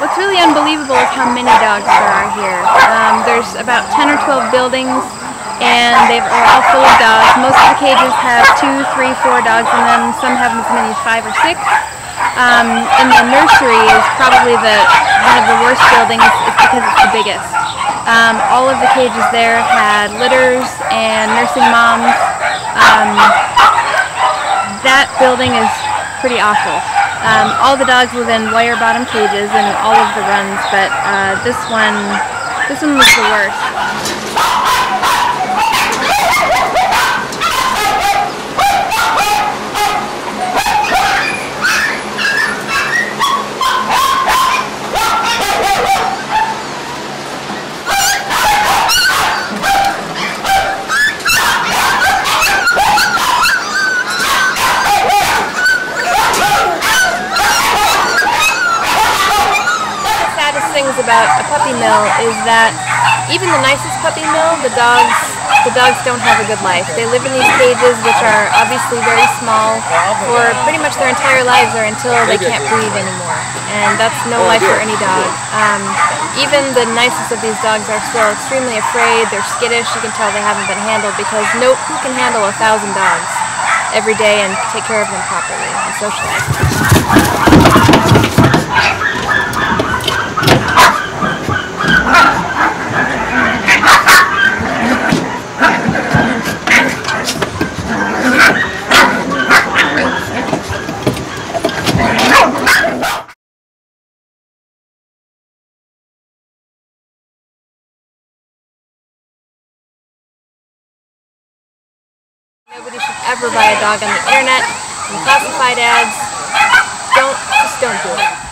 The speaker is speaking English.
What's really unbelievable is how many dogs there are here. There's about 10 or 12 buildings, and they're all full of dogs. Most of the cages have 2, 3, 4 dogs in them. Some have as many as 5 or 6. And the nursery is probably one of the worst buildings. It's because it's the biggest. All of the cages there had litters and nursing moms. That building is pretty awful. All the dogs live in wire bottom cages in all of the runs, but this one was the worst. Things about a puppy mill is that even the nicest puppy mill, the dogs don't have a good life. They live in these cages which are obviously very small for pretty much their entire lives or until they can't breathe anymore. And that's no life for any dog. Even the nicest of these dogs are still extremely afraid. They're skittish. You can tell they haven't been handled because who can handle 1,000 dogs every day and take care of them properly and socialize them? Nobody should ever buy a dog on the internet and classified ads. Just don't do it.